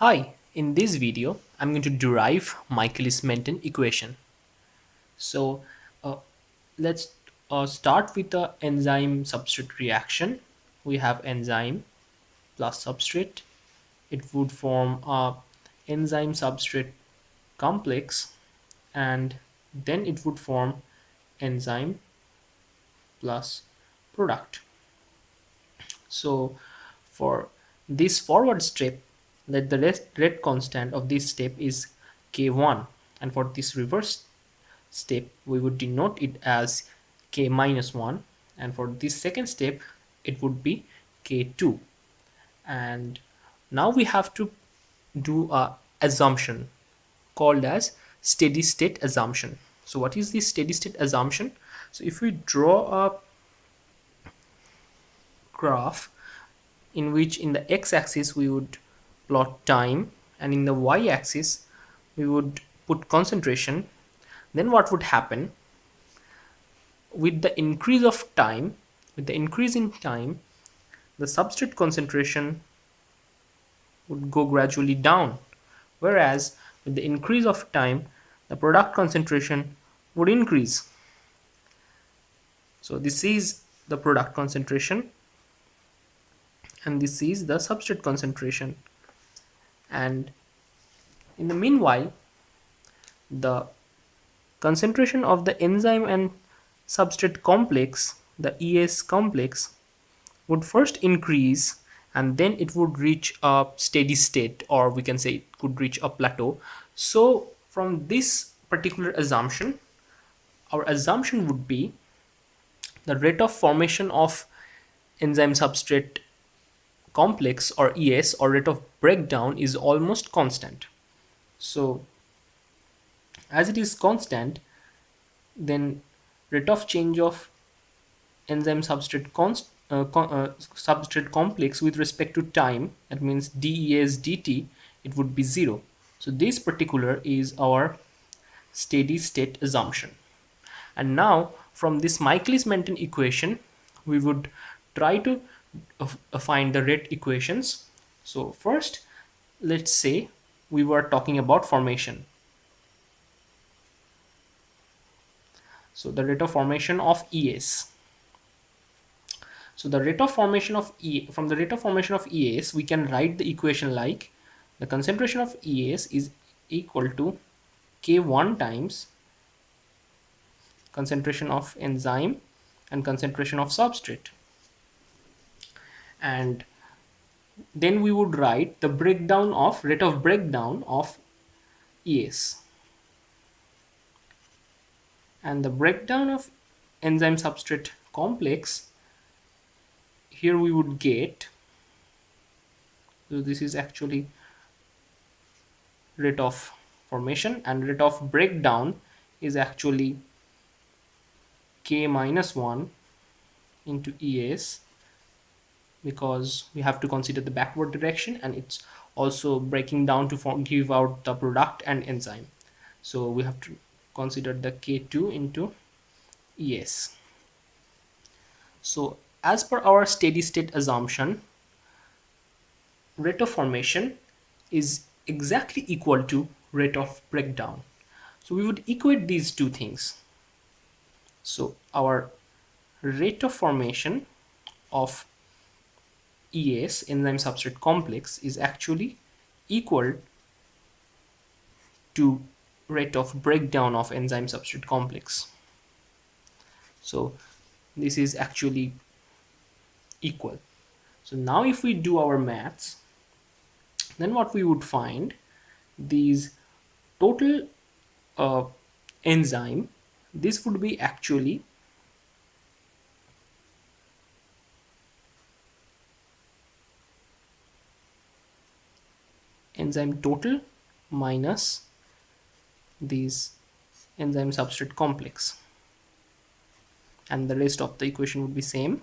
Hi, in this video, I'm going to derive Michaelis-Menten equation. So uh, let's start with the enzyme substrate reaction. We have enzyme plus substrate. It would form a enzyme substrate complex, and then it would form enzyme plus product. So for this forward step, let the rate constant of this step is k1, and for this reverse step we would denote it as k minus 1, and for this second step it would be k2. And now we have to do a assumption called as steady state assumption. So what is this steady state assumption? So if we draw a graph in which in the x-axis we would plot time and in the y-axis we would put concentration, then what would happen with the increase of time, with the increase in time, the substrate concentration would go gradually down, whereas with the increase of time the product concentration would increase. So this is the product concentration and this is the substrate concentration, and in the meanwhile the concentration of the enzyme and substrate complex, the ES complex, would first increase and then it would reach a steady state, or we can say it could reach a plateau. So from this particular assumption, our assumption would be the rate of formation of enzyme substrate complex, or ES, or rate of breakdown, is almost constant. So as it is constant, then rate of change of enzyme substrate complex with respect to time, that means DES dt, it would be 0. So this particular is our steady state assumption. And now from this Michaelis-Menten equation we would try to find the rate equations. So first, let's say we were talking about formation. So the rate of formation of ES. So the rate of formation of from the rate of formation of ES, we can write the equation like the concentration of ES is equal to K1 times concentration of enzyme and concentration of substrate. And then we would write the breakdown of rate of breakdown of ES. And the breakdown of enzyme substrate complex, here we would get, so this is actually rate of formation, and rate of breakdown is actually k minus 1 into ES, because we have to consider the backward direction and it's also breaking down to give out the product and enzyme. So we have to consider the K2 into ES. So as per our steady state assumption, rate of formation is exactly equal to rate of breakdown. So we would equate these two things. So our rate of formation of ES, enzyme substrate complex, is actually equal to rate of breakdown of enzyme substrate complex. So this is actually equal. So now if we do our maths, then what we would find, these total enzyme, this would be actually enzyme total minus these enzyme substrate complex, and the rest of the equation would be same.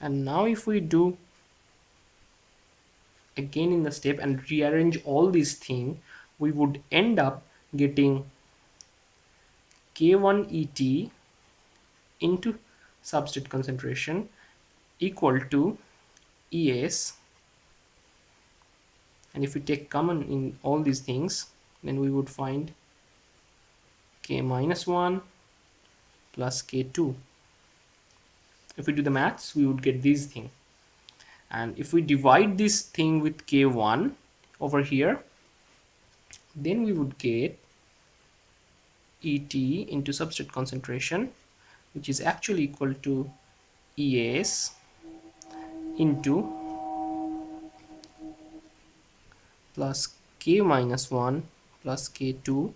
And now if we do again in the step and rearrange all these things, we would end up getting K1 ET into substrate concentration equal to ES and if we take common in all these things, then we would find k minus 1 plus k2. If we do the maths, we would get this thing. And if we divide this thing with k1 over here, then we would get ET into substrate concentration, which is actually equal to ES into plus k minus 1 plus k2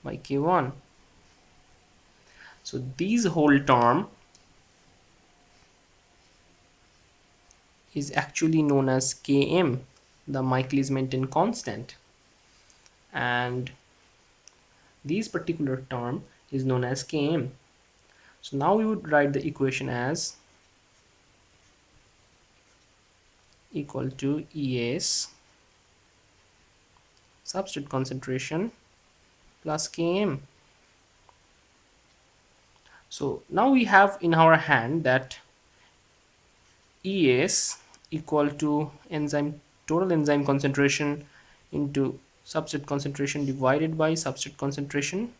by k1. So this whole term is actually known as Km, the Michaelis-Menten constant, and this particular term is known as Km. So now we would write the equation as equal to ES substrate concentration plus Km. So now we have in our hand that ES equal to total enzyme concentration into substrate concentration divided by substrate concentration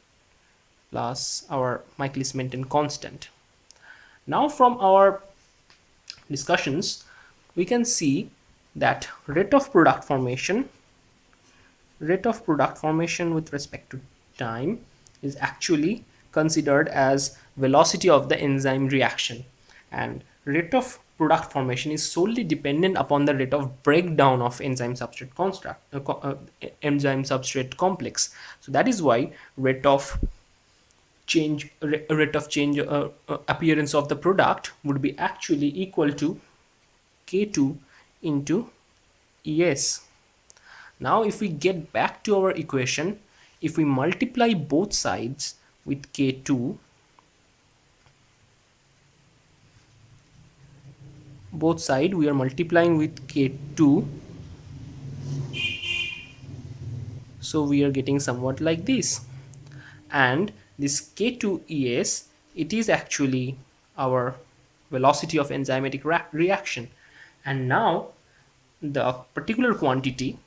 plus our Michaelis-Menten constant. Now from our discussions, we can see that rate of product formation with respect to time is actually considered as velocity of the enzyme reaction, and rate of product formation is solely dependent upon the rate of breakdown of enzyme substrate complex. So that is why rate of change appearance of the product would be actually equal to K2 into ES. Now if we get back to our equation, if we multiply both sides with K2, both side we are multiplying with K2, so we are getting somewhat like this, and this K2ES, it is actually our velocity of enzymatic reaction. And now the particular quantity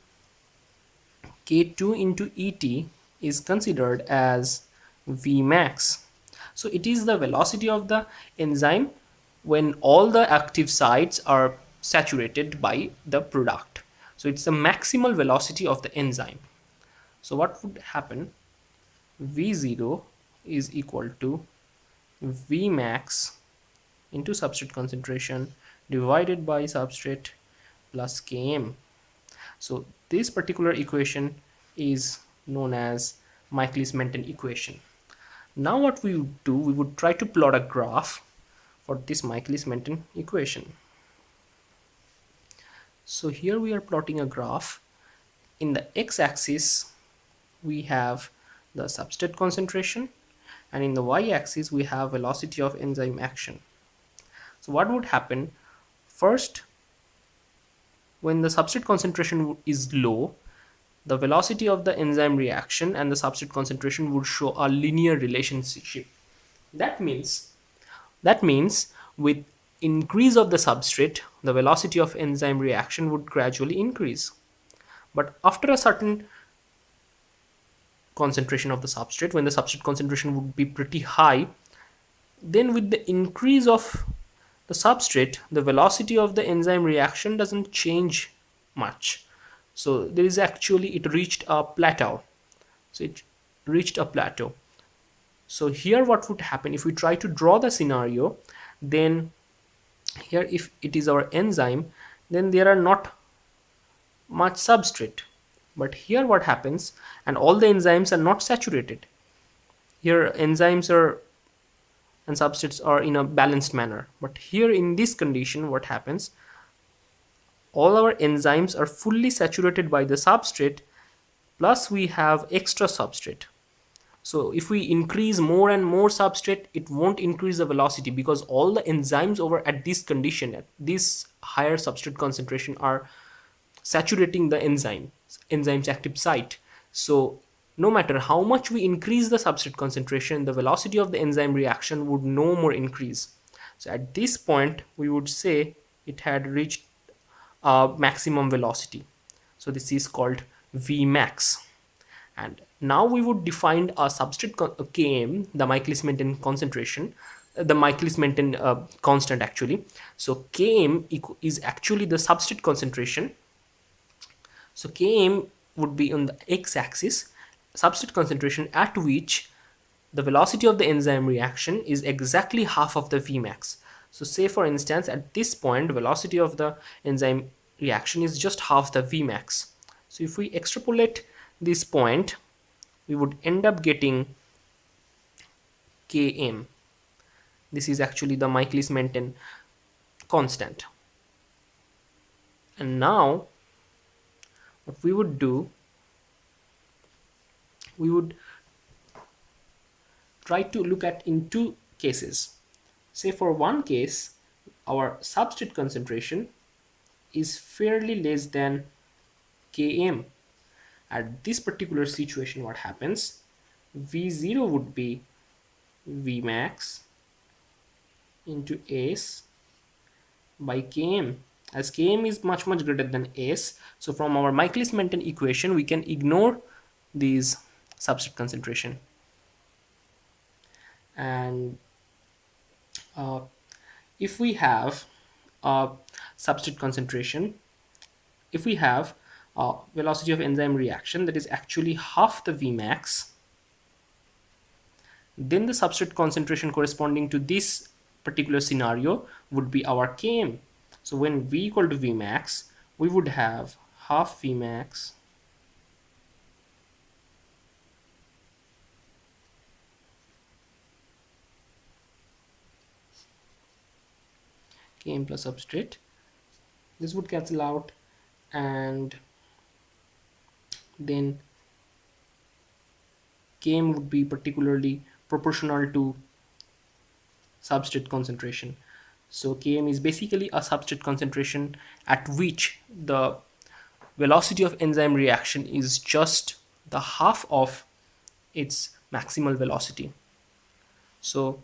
K2 into ET is considered as Vmax. So it is the velocity of the enzyme when all the active sites are saturated by the product. So it's the maximal velocity of the enzyme. So what would happen? V0 is equal to Vmax into substrate concentration divided by substrate plus Km. So this particular equation is known as Michaelis-Menten equation. Now what we would do, we would try to plot a graph for this Michaelis-Menten equation. So here we are plotting a graph. In the x-axis we have the substrate concentration, and in the y-axis we have velocity of enzyme action. So what would happen? First, when the substrate concentration is low, the velocity of the enzyme reaction and the substrate concentration would show a linear relationship. That means with increase of the substrate, the velocity of enzyme reaction would gradually increase. But after a certain concentration of the substrate, when the substrate concentration would be pretty high, then with the increase of the substrate, the velocity of the enzyme reaction doesn't change much. So there is actually, it reached a plateau. So it reached a plateau. So here what would happen if we try to draw the scenario, then here if it is our enzyme, then there are not much substrate. But here what happens, and all the enzymes are not saturated. Here enzymes are and substrates are in a balanced manner. But here in this condition what happens, all our enzymes are fully saturated by the substrate, plus we have extra substrate. So if we increase more and more substrate, it won't increase the velocity, because all the enzymes over at this condition, at this higher substrate concentration, are saturating the enzyme's active site. So no matter how much we increase the substrate concentration, the velocity of the enzyme reaction would no more increase. So at this point we would say it had reached a maximum velocity. So this is called Vmax. And now we would define a substrate Km, the Michaelis-Menten concentration, the Michaelis-Menten constant actually. So Km is actually the substrate concentration. So Km would be on the x-axis, substrate concentration at which the velocity of the enzyme reaction is exactly half of the Vmax. So say for instance at this point velocity of the enzyme reaction is just half the Vmax. So if we extrapolate this point, we would end up getting Km. This is actually the Michaelis-Menten constant. And now what we would do, we would try to look at in two cases. Say for one case, our substrate concentration is fairly less than Km. At this particular situation, what happens? V0 would be Vmax into S by Km, as Km is much greater than S. So from our Michaelis-Menten equation, we can ignore these substrate concentration. And if we have substrate concentration, if we have velocity of enzyme reaction that is actually half the Vmax, then the substrate concentration corresponding to this particular scenario would be our Km. So when V equal to Vmax, we would have half Vmax Km plus substrate. This would cancel out, and then Km would be particularly proportional to substrate concentration. So Km is basically a substrate concentration at which the velocity of enzyme reaction is just the half of its maximal velocity. So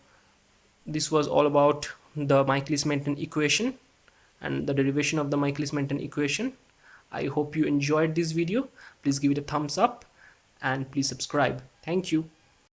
this was all about the Michaelis-Menten equation and the derivation of the Michaelis-Menten equation. I hope you enjoyed this video. Please give it a thumbs up and please subscribe. Thank you.